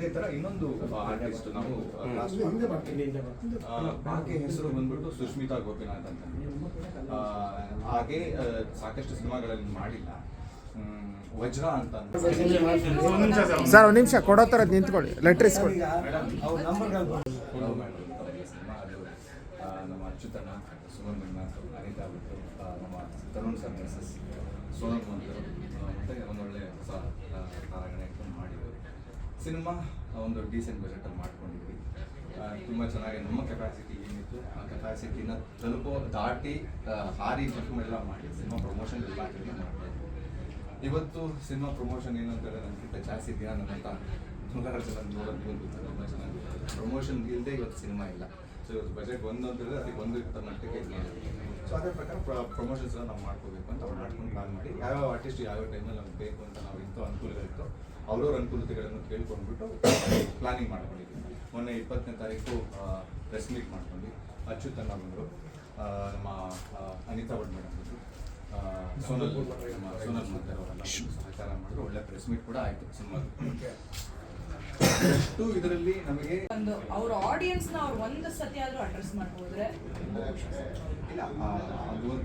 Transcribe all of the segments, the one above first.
ಅದೇ ತರ ಇನ್ನೊಂದು ಆರ್ಟಿಸ್ಟ್ ನಾವು ಆಕೆ ಹೆಸರು ಬಂದ್ಬಿಟ್ಟು ಸುಷ್ಮಿತಾ ಗೋಪಿನಾಥ್ ಅಂತ. ಹಾಗೆ ಸಾಕಷ್ಟು ಸಿನಿಮಾಗಳಲ್ಲಿ ಮಾಡಿಲ್ಲ. ವಜ್ರ ಅಂತ ಸರ್ ಒಂದು ನಿಮಿಷ ಕೊಡೋ ಥರ ನಿಂತ್ಕೊಳ್ಳಿ, ಲೆಟ್ರ್ ಇಸ್ಕೊಳ್ಳಿ. ನಮ್ಮ ಅಚ್ಯುತಣ್ಣ, ಸುಮನ್ ಅನಿತಾ ಬಿಟ್ಟು, ನಮ್ಮ ತರುಣ್ ಸರ್ ಮಿಸಸ್ ಸೋನಲ್ ಮಂತರು ಮತ್ತೆ ಒಂದೊಳ್ಳೆ ಹೊಸ ತಾರಾಗಣೆ ಮಾಡಿದ್ರು. ಸಿನಿಮಾ ಒಂದು ಡೀಸೆಂಟ್ ಬಜೆಟಲ್ಲಿ ಮಾಡ್ಕೊಂಡಿದ್ವಿ. ತುಂಬ ಚೆನ್ನಾಗಿ ನಮ್ಮ ಕೆಪಾಸಿಟಿ ಏನಿತ್ತು ಆ ಕೆಪಾಸಿಟಿನ ದಾಟಿ ಹಾರಿ ಎಲ್ಲ ಮಾಡಿ ಸಿನಿಮಾ ಪ್ರಮೋಷನ್ ಎಲ್ಲ ಮಾಡ್ಬೋದು. ಇವತ್ತು ಸಿನಿಮಾ ಪ್ರಮೋಷನ್ ಏನು ಅಂತ ಹೇಳಿದ್ರೆ ನನಗಿಂತ ಜಾಸ್ತಿ ಇದೆಯಾ ನನ್ನಂತ ನೂರಾರು ಜನ ನೋಡೋದು ಬಂದಿತ್ತು. ತುಂಬ ಚೆನ್ನಾಗಿ ಪ್ರಮೋಷನ್ ಇಲ್ಲದೆ ಇವತ್ತು ಸಿನಿಮಾ ಇಲ್ಲ. ಸೊ ಇವತ್ತು ಬಜೆಟ್ ಒಂದು ಅಂತ ಹೇಳಿದ್ರೆ ಅದಕ್ಕೆ ಒಂದು ಮಟ್ಟಿಗೆ ಸೊ ಅದೇ ಪ್ರಕಾರ ಪ್ರಮೋಷನ್ಸ್ ಎಲ್ಲ ನಾವು ಮಾಡ್ಕೋಬೇಕು ಅಂತ ಅವ್ರು ಮಾಡ್ಕೊಂಡು ಪ್ಲಾನ್ ಮಾಡಿ ಯಾವ್ಯಾವ ಆರ್ಟಿಸ್ಟ್ ಯಾವ್ಯಾವ ಟೈಮಲ್ಲಿ ನಮ್ಗೆ ಬೇಕು ಅಂತ ನಾವು ಇಂಥ ಅನುಕೂಲಗಳಿತ್ತು ಅವ್ರವ್ರ ಅನುಕೂಲತೆಗಳನ್ನು ಕೇಳ್ಕೊಂಡ್ಬಿಟ್ಟು ಪ್ಲಾನಿಂಗ್ ಮಾಡ್ಕೊಂಡಿದ್ವಿ. ಮೊನ್ನೆ 20ನೇ ತಾರೀಕು ಪ್ರೆಸ್ ಮೀಟ್ ಮಾಡ್ಕೊಂಡು ಅಚ್ಯುತಣ್ಣ ಬಂದರು, ನಮ್ಮ ಅನಿತಾ ಭಟ್ ಮೇಡಮ್ ಬಂದರು, ಸೋನಲ್ ಮಂತರ್ ಅವರೆಲ್ಲ ಸಹಕಾರ ಮಾಡಿದ್ರು. ಒಳ್ಳೆ ಪ್ರೆಸ್ ಮೀಟ್ ಕೂಡ ಆಯಿತು ಸಿನಿಮಾ. ಇದರಲ್ಲಿ ನಮಗೆ ಒಂದು ಅವ್ರ ಆಡಿಯನ್ಸ್ ನ ಅವ್ರು ಒಂದು ಸತಿ ಆದ್ರೂ ಅಡ್ರೆಸ್ ಮಾಡ್ಬೋದ್ರೆ ಇಲ್ಲ,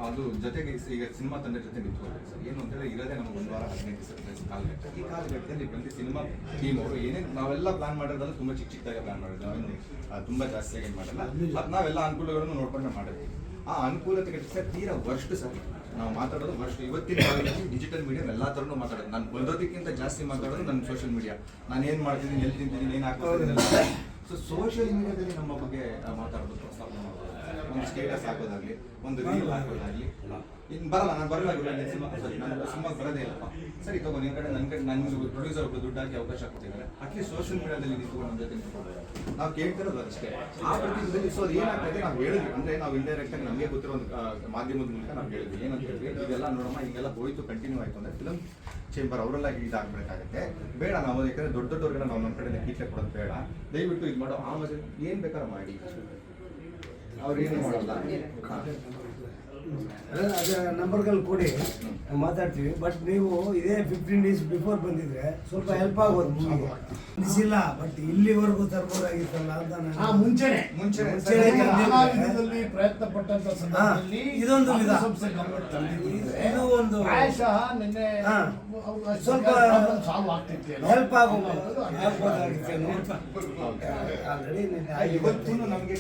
ಅದು ಜೊತೆಗೆ ಈಗ ಸಿನಿಮಾ ತಂಡ ಜೊತೆ ನಿಂತ್ಕೊಳ್ಬೇಕು ಸರ್. ಏನು ಅಂತೇಳಿ ಇರೋದೇ ನಮ್ಗೆ 1 ವಾರ 15 ದಿವಸ ಕಾಲಘಟ್ಟ. ಈ ಕಾಲಘಟ್ಟದಲ್ಲಿ ಬಂದು ಸಿನಿಮಾ ಟೀಮ್ ಅವರು ಏನೇನು ನಾವೆಲ್ಲ ಪ್ಲಾನ್ ಮಾಡೋದಲ್ಲ ತುಂಬ ಚಿಕ್ಕದಾಗಿ ಪ್ಲಾನ್ ಮಾಡೋದು, ನಾವೇನು ತುಂಬ ಜಾಸ್ತಿಯಾಗಿ ಏನು ಮಾಡಲ್ಲ. ಅದು ನಾವೆಲ್ಲ ಅನುಕೂಲಗಳನ್ನು ನೋಡ್ಕೊಂಡು ಮಾಡಿರ್ತೀವಿ. ಆ ಅನುಕೂಲತೆಗೆ ಸರ್ ತೀರಾ ವರ್ಸ್ಟ್ ಸರ್ ನಾವು ಮಾತಾಡೋದು ವರ್ಸ್ಟ್. ಇವತ್ತಿನ ಕಾಲದಲ್ಲಿ ಡಿಜಿಟಲ್ ಮೀಡಿಯಾ ಎಲ್ಲ ಥರನೂ ಮಾತಾಡೋದು. ನಾನು ಬರೋದಕ್ಕಿಂತ ಜಾಸ್ತಿ ಮಾತಾಡೋದು ನನ್ನ ಸೋಷಿಯಲ್ ಮೀಡಿಯಾ. ನಾನು ಏನು ಮಾಡ್ತಿದ್ದೀನಿ, ಎಲ್ಲಿ ತಿಂತೀನಿ, ಏನು ಹಾಕ್ತಿದ್ದೀನಿ. ಸೊ ಸೋಷಿಯಲ್ ಮೀಡಿಯಾದಲ್ಲಿ ನಮ್ಮ ಬಗ್ಗೆ ಮಾತಾಡೋದು, ಪ್ರಸ್ತಾಪನೆ ಮಾಡೋದು, ಒಂದು ಸ್ಟೇಟಸ್ ಹಾಕೋದಾಗಲಿ, ಒಂದು ರೀಲ್ ಹಾಕೋದಾಗಲಿ. ಇನ್ನು ಬರಲ್ಲ, ನಾನು ಬರಲ್ಲ ಸಿನಿಮಾ ಬರೋದೇ ಇಲ್ಲಪ್ಪ. ಸರಿ ತಗೋ, ನಿನ್ನ ಕಡೆ ನನ್ನ ಕಡೆ ನನಗೆ ಪ್ರೊಡ್ಯೂಸರ್ ಒಬ್ಬರು ದುಡ್ಡು ಹಾಕಿ ಅವಕಾಶ ಕೊಟ್ಟಿದ್ದಾರೆ. ಅಟ್ಲೀಸ್ಟ್ ಸೋಷಿಯಲ್ ಮೀಡಿಯಾದಲ್ಲಿ ನಿಂತ್ಕೊಂಡು ನಮ್ಮ ಜೊತೆ ನಿಂತ್ಕೊಳ್ಳೋದು ನಾವು ಕೇಳ್ತಿರೋದು ಅಷ್ಟೇ. ಆ ಪ್ರತಿನಿಧಿಯಲ್ಲಿ ಸೊ ಅದು ಏನಾಗ್ತದೆ ನಾವು ಹೇಳಿದ್ವಿ ಅಂದರೆ ನಾವು ಇಂಡೈರೆಕ್ಟ್ ಆಗಿ ನಮಗೆ ಗೊತ್ತಿರೋ ಒಂದು ಮಾಧ್ಯಮದ ಮೂಲಕ ನಾವು ಹೇಳಿದ್ವಿ. ಏನಂತ ಹೇಳಿದ್ವಿ, ಇದೆಲ್ಲ ನೋಡಮ್ಮ ಹಿಂಗೆಲ್ಲ ಹೋಯ್ತು ಕಂಟಿನ್ಯೂ ಆಯಿತು ಅಂದರೆ ಫಿಲಮ್ ಚೇಂಬರ್ ಅವರೆಲ್ಲ ಇದಾಗಬೇಕಾಗುತ್ತೆ. ಬೇಡ, ನಾವು ಯಾಕಂದರೆ ದೊಡ್ಡವ್ರಿಗೆಲ್ಲ ನಾವು ನಮ್ಮ ಕಡೆ ಕೀಟ್ಲೆ ಕೊಡೋದು ಬೇಡ, ದಯವಿಟ್ಟು ಇದು ಮಾಡೋ. ಆಮೇಲೆ ಏನು ಬೇಕಾದ್ರೂ ಮಾಡಿ, ಅವ್ರು ಏನು ಮಾಡಲ್ಲ. ಅದೇ ನಂಬರ್ಗಳು ಕೊಡಿ, ಮಾತಾಡ್ತೀವಿ. ಬಟ್ ನೀವು ಇದೇ 15 ಡೇಸ್ ಬಿಫೋರ್ ಬಂದಿದ್ರೆ ಸ್ವಲ್ಪ ಹೆಲ್ಪ್ ಆಗೋದು. ಇಲ್ಲ ಬಟ್ ಇಲ್ಲಿವರೆಗೂ ತರಬಹುದಾಗಿತ್ತಲ್ಲ ಅಂತ ಮುಂಚೆನೆ ಪ್ರಯತ್ನ ಪಟ್ಟಂತ ಸಂದರ್ಭದಲ್ಲಿ ಇದೊಂದು ವಿಧ. ಇದು ಒಂದು ನಿನ್ನೆ ಸ್ವಲ್ಪ ಹೆಲ್ಪ್ ಇವತ್ತು ನಮಗೆ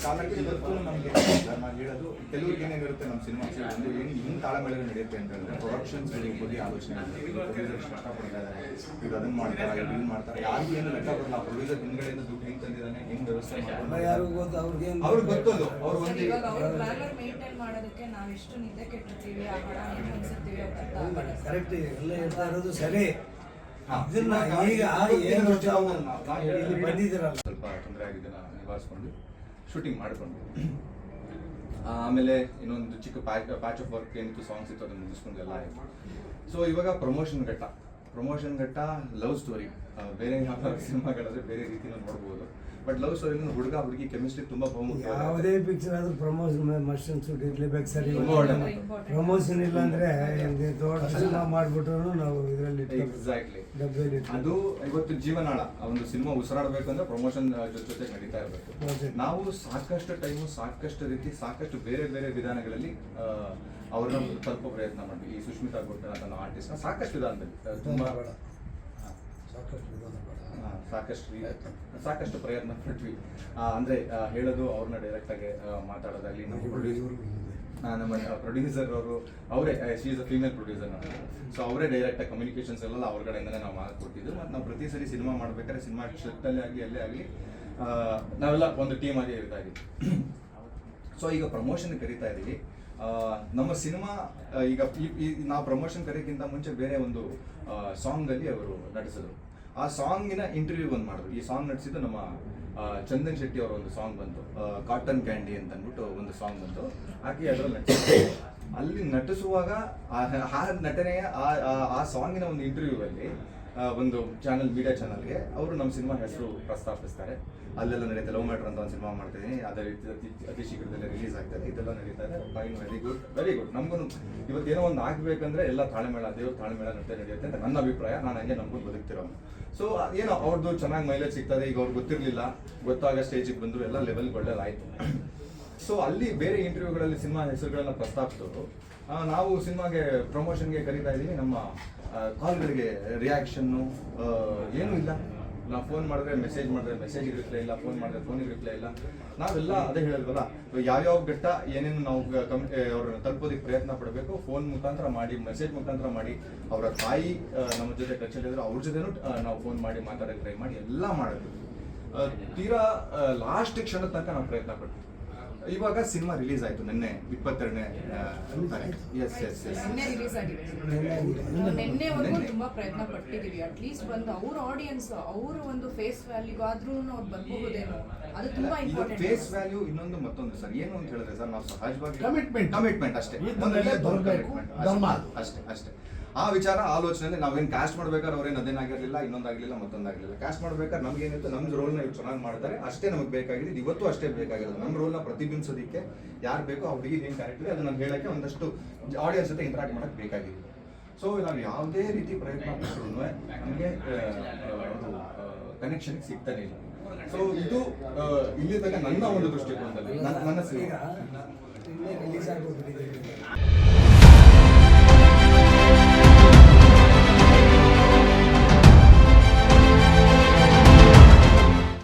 ನಾನು ಹೇಳೋದು ಕೆಲವ್ರಿಗೆ ಏನೇನಿರುತ್ತೆ ನಮ್ಮ ಸಿನಿಮಾ ಒಂದು ಹಿಂಗೆ ತಾಳಮೇಳ ನಡೆಯುತ್ತೆ ಅಂತ ಹೇಳಿದ್ರೆ ಪ್ರೊಡಕ್ಷನ್ಸ್ ಬಗ್ಗೆ ಆಲೋಚನೆ ಇಷ್ಟಪಟ್ಟಿದ್ದಾರೆ. ಈಗ ಅದನ್ನ ಮಾಡ್ತಾರೆ, ಇದನ್ನ ಮಾಡ್ತಾರೆ, ಯಾರಿಗೂ ಏನು ಲೆಕ್ಕ ಬರಲ್ಲ. ಪ್ರೊಡ್ಯೂಸರ್ ಹಿಂದ್ಗಡೆಯಿಂದ ದುಡ್ಡು ಹೆಂಗೆ ತಂದಿದ್ದಾನೆ, ಹೆಂಗೆ ವ್ಯವಸ್ಥೆ ಮಾಡ್ತಾರೆ ಅವ್ರಿಗೆ ಗೊತ್ತದು. ಅವ್ರು ಒಂದು ಮೇಂಟೈನ್ ಮಾಡೋದಕ್ಕೆ ನಾವು ಎಷ್ಟು ನಿದ್ದೆ ಕೆಟ್ಟಿರ್ತೀವಿ, ಆ ಹಣ ಹೆಂಗೆ ಅನ್ಸುತ್ತೀವಿ ಕರೆಕ್ಟ್ ಎಲ್ಲ ಹೇಳ್ತಾ ಇರೋದು ಸರಿ. ಇದನ್ನ ಈಗ ಏನು ಬಂದಿದ್ದೀರಲ್ಲ, ಸ್ವಲ್ಪ ತೊಂದರೆ ಆಗಿದ್ದನ್ನ ನಿವಾರಿಸ್ಕೊಂಡು ಶೂಟಿಂಗ್ ಮಾಡಿಕೊಂಡು ಆಮೇಲೆ ಇನ್ನೊಂದು ಚಿಕ್ಕ ಪ್ಯಾಚ್ ಆಫ್ ವರ್ಕ್ ಏನಿತ್ತು, ಸಾಂಗ್ಸ್ ಇತ್ತು, ಅದನ್ನು ಮುಗಿಸ್ಕೊಂಡು ಎಲ್ಲ ಆಯಿತು. ಸೊ ಇವಾಗ ಪ್ರಮೋಷನ್ ಘಟ್ಟ ಲವ್ ಸ್ಟೋರಿ. ಬೇರೆ ಯಾವ ಸಿನಿಮಾಗಳಾದರೆ ಬೇರೆ ರೀತಿನ ನೋಡ್ಬೋದು. ಬಟ್ ಲವ್ ಸ್ಟೋರಿನ ಹುಡುಗ ಹುಡುಗಿ ಕೆಮಿಸ್ಟ್ರಿ ತುಂಬ ಬಹುಮುಖ್ಯ. ಯಾವುದೇ ಪಿಕ್ಚರ್ ಆದ್ರೂ ಪ್ರಮೋಷನ್ ಮಸ್ಟನ್ ಶೂಟ್ ಇರ್ಲೇಬೇಕು ಸರಿ. ಪ್ರಮೋಷನ್ ಇಲ್ಲ ಅಂದ್ರೆ ದೊಡ್ಡ ಸಿನಿಮಾ ಮಾಡ್ಬಿಟ್ರು ನಾವು ಇದರಲ್ಲಿ ಎಕ್ಸಾಕ್ಟ್ಲಿ ಅದು ಇವತ್ತು ಜೀವನಾಳ. ಒಂದು ಸಿನಿಮಾ ಉಸಿರಾಡಬೇಕು ಅಂದ್ರೆ ಪ್ರಮೋಷನ್ ಜೊತೆ ನಡೀತಾ ಇರಬೇಕು. ನಾವು ಸಾಕಷ್ಟು ಟೈಮು, ಸಾಕಷ್ಟು ರೀತಿ, ಸಾಕಷ್ಟು ಬೇರೆ ಬೇರೆ ವಿಧಾನಗಳಲ್ಲಿ ಅವ್ರನ್ನ ತಲುಪೋ ಪ್ರಯತ್ನ ಮಾಡಿದ್ವಿ. ಈ ಸುಷ್ಮಿತಾ ಗೋಪಿನಾಥ್ ಅನ್ನೋ ಆರ್ಟಿಸ್ಟ್ನ ಸಾಕಷ್ಟು ವಿಧಾನದಲ್ಲಿ ತುಂಬಾ ಸಾಕಷ್ಟು ಪ್ರಯತ್ನ ಪಟ್ವಿ. ಅಂದರೆ ಹೇಳೋದು, ಅವ್ರನ್ನ ಡೈರೆಕ್ಟಾಗಿ ಮಾತಾಡೋದಾಗಲಿ, ನಮ್ಮ ಪ್ರೊಡ್ಯೂಸರ್ ಅವರೇ she is a female producer. So ಅವರೇ ಡೈರೆಕ್ಟಾಗಿ ಕಮ್ಯುನಿಕೇಷನ್ಸ್ ಎಲ್ಲ ಅವ್ರ ಕಡೆಯಿಂದಲೇ ನಾವು ಮಾಡಿಕೊಟ್ಟಿದ್ದು. ಮತ್ತು ನಾವು ಪ್ರತಿ ಸರಿ ಸಿನಿಮಾ ಮಾಡಬೇಕಾದ್ರೆ ಸಿನಿಮಾ ಸೆಟ್ಟಲ್ಲೇ ಆಗಲಿ ಎಲ್ಲೇ ಆಗಲಿ ನಾವೆಲ್ಲ ಒಂದು ಟೀಮ್ ಆಗಿ ಇರ್ತಾ ಇದ್ದೀವಿ. ಸೊ ಈಗ ಪ್ರಮೋಷನ್ ಕರೀತಾ ಇದ್ದೀವಿ. ನಮ್ಮ ಸಿನಿಮಾ ಈಗ ನಾವು ಪ್ರಮೋಷನ್ ಕರೆಯೋಕ್ಕಿಂತ ಮುಂಚೆ ಬೇರೆ ಒಂದು ಸಾಂಗಲ್ಲಿ ಅವರು ನಟಿಸಿದ್ರು. ಆ ಸಾಂಗಿನ ಇಂಟರ್ವ್ಯೂ ಒಂದು ಮಾಡಿದ್ರು. ಈ ಸಾಂಗ್ ನಟಿಸಿದ್ದು ನಮ್ಮ ಚಂದನ್ ಶೆಟ್ಟಿ ಅವರ ಒಂದು ಸಾಂಗ್ ಬಂತು, ಕಾಟನ್ ಕ್ಯಾಂಡಿ ಅಂತ ಅಂದ್ಬಿಟ್ಟು ಒಂದು ಸಾಂಗ್ ಬಂತು. ಆಕೆ ಅದರಲ್ಲಿ ನಟಿಸಿದ್ರು. ಅಲ್ಲಿ ನಟಿಸುವಾಗ ಆ ನಟನೆಯ ಆ ಸಾಂಗಿನ ಒಂದು ಇಂಟರ್ವ್ಯೂ ಅಲ್ಲಿ ಒಂದು ಚಾನಲ್, ಮೀಡಿಯಾ ಚಾನಲ್ಗೆ ಅವರು ನಮ್ಮ ಸಿನಿಮಾ ಹೆಸರು ಪ್ರಸ್ತಾಪಿಸ್ತಾರೆ. ಅಲ್ಲೆಲ್ಲ ನಡೀತಾ ಲವ್ ಮ್ಯಾಟರ್ ಅಂತ ಒಂದು ಸಿನಿಮಾ ಮಾಡ್ತಿದ್ದೀನಿ, ಅದೇ ರೀತಿ ಅತಿ ಶೀಘ್ರದಲ್ಲೇ ರಿಲೀಸ್ ಆಗ್ತದೆ. ಇದೆಲ್ಲ ನಡೀತಾ ಇದೆ. Fine, very good. ನಮಗೂ ಇವತ್ತೇನೋ ಒಂದು ಆಗಬೇಕಂದ್ರೆ ಎಲ್ಲ ತಾಳ್ಮೇಳ, ದೇವ್ರ ತಾಳ್ಮೇಳ ನಡೆಯುತ್ತೆ ಅಂತ ನನ್ನ ಅಭಿಪ್ರಾಯ. ನಾನು ಹಂಗೆ ನಂಬ್ಕೊಂಡು ಬದುಕ್ತಿರೋ. ಸೊ ಏನೋ ಅವ್ರದ್ದು ಚೆನ್ನಾಗಿ ಮೈಲೇಜ್ ಸಿಗ್ತದೆ. ಈಗ ಅವ್ರಿಗೆ ಗೊತ್ತಿರಲಿಲ್ಲ, ಗೊತ್ತಾಗ ಸ್ಟೇಜಿಗೆ ಬಂದರು, ಎಲ್ಲ ಲೆವೆಲ್ಗೆ ಒಳ್ಳೇದಾಯಿತು. ಸೊ ಅಲ್ಲಿ ಬೇರೆ ಇಂಟರ್ವ್ಯೂಗಳಲ್ಲಿ ಸಿನಿಮಾ ಹೆಸರುಗಳನ್ನ ಪ್ರಸ್ತಾಪಿಸೋರು, ನಾವು ಸಿನಿಮಾಗೆ ಪ್ರಮೋಷನ್ಗೆ ಕರೀತಾ ಇದ್ದೀವಿ. ನಮ್ಮ ಕಾಲ್ಗಳಿಗೆ ರಿಯಾಕ್ಷನ್ನು ಏನೂ ಇಲ್ಲ. ನಾವು ಫೋನ್ ಮಾಡಿದ್ರೆ ಮೆಸೇಜಿಗೆ ರಿಪ್ಲೈ ಇಲ್ಲ, ಫೋನ್ ಮಾಡಿದ್ರೆ ಫೋನಿಗೆ ರಿಪ್ಲೈ ಇಲ್ಲ. ನಾವೆಲ್ಲ ಅದೇ ಹೇಳಿದ್ವಲ್ಲ, ಯಾವ್ಯಾವ ಘಟ್ಟ ಏನೇನು ನಾವು ಅವ್ರನ್ನ ತಲುಪೋದಕ್ಕೆ ಪ್ರಯತ್ನ ಪಡಬೇಕು, ಫೋನ್ ಮುಖಾಂತರ ಮಾಡಿ, ಮೆಸೇಜ್ ಮುಖಾಂತರ ಮಾಡಿ, ಅವರ ತಾಯಿ ನಮ್ಮ ಜೊತೆ ಟಚಲ್ಲಿದ್ರು, ಅವ್ರ ಜೊತೆನೂ ನಾವು ಫೋನ್ ಮಾಡಿ ಮಾತಾಡೋಕ್ಕೆ ಟ್ರೈ ಮಾಡಿ ಎಲ್ಲ ಮಾಡಿದ್ವಿ. ತೀರಾ ಲಾಸ್ಟ್ ಕ್ಷಣದ ತನಕ ನಾವು ಪ್ರಯತ್ನ ಪಡ್ತೀವಿ. ಇವಾಗ ಸಿನಿಮಾ ರಿಲೀಸ್ ಆಯ್ತು ನಿನ್ನೆ 22ನೇ ತಾರೀಕು. ಎಸ್ ನಿನ್ನೆ ರಿಲೀಸ್ ಆಗಿದೆ. ನಿನ್ನೆವರೆಗೂ ತುಂಬಾ ಪ್ರಯತ್ನ ಪಟ್ಟಿದೀವಿ. ಅಟ್ಲೀಸ್ಟ್ ಬಂದು ಅವ್ರ ಆಡಿಯನ್ಸ್, ಅವರ ಒಂದು ಫೇಸ್ ವ್ಯಾಲ್ಯೂಗಾದ್ರೂ ಅವ್ರು ಬರ್ಬಹುದೇನೋ, ಅದು ತುಂಬಾ ಇಂಪಾರ್ಟೆಂಟ್. ಫೇಸ್ ವ್ಯಾಲ್ಯೂ ಇನ್ನೊಂದು ಮತ್ತೊಂದು ಸರ್, ಏನು ಅಂತ ಹೇಳಿದ್ರೆ ಸರ್, ನಾವು ಸಹಜವಾಗಿ ಕಮಿಟ್ಮೆಂಟ್ ಅಷ್ಟೇ, ಅಷ್ಟೇ. ಆ ವಿಚಾರ ಆಲೋಚನೆ ನಾವೇನು ಕ್ಯಾಸ್ಟ್ ಮಾಡ್ಬೇಕಾದ್ರೆ ಅವ್ರೇನು ಅದೇನಾಗಿರಲಿಲ್ಲ, ಇನ್ನೊಂದಾಗಲಿಲ್ಲ, ಮತ್ತೊಂದಾಗಲಿಲ್ಲ. ಕ್ಯಾಸ್ಟ್ ಮಾಡ್ಬೇಕಾದ್ರೆ ನಮ್ಗೇನಿತ್ತು, ನಮ್ಮ ರೋಲ್ನ ಇವ್ರು ಚೆನ್ನಾಗಿ ಮಾಡ್ತಾರೆ, ಅಷ್ಟೇ ನಮಗೆ ಬೇಕಾಗಿದೆ. ಇವತ್ತು ಅಷ್ಟೇ ಬೇಕಾಗಿರೋದು. ನಮ್ಮ ರೋಲ್ನ ಪ್ರತಿಬಿಂಬಿಸೋದಕ್ಕೆ ಯಾರು ಬೇಕೋ ಆ ಹುಡುಗಿ ಏನು ಕ್ಯಾರೆಕ್ಟರ್ ಅದು ನಾನು ಹೇಳೋಕ್ಕೆ ಒಂದಷ್ಟು ಆಡಿಯನ್ಸ್ ಜೊತೆ ಇಂಟ್ರಾಕ್ಟ್ ಮಾಡೋಕ್ಕೆ ಬೇಕಾಗಿದೆ. ಸೊ ನಾವು ಯಾವುದೇ ರೀತಿ ಪ್ರಯತ್ನ ಪಟ್ಟರು ನಮಗೆ ಕನೆಕ್ಷನ್ ಸಿಗ್ತಾನೆ ಇಲ್ಲ. ಸೊ ಇದು ಇಲ್ಲಿ ತನಕ ನನ್ನ ಒಂದು ದೃಷ್ಟಿಕೋನದಲ್ಲಿ ನನ್ನ ರಿಲೀಸ್ ಆಗೋದು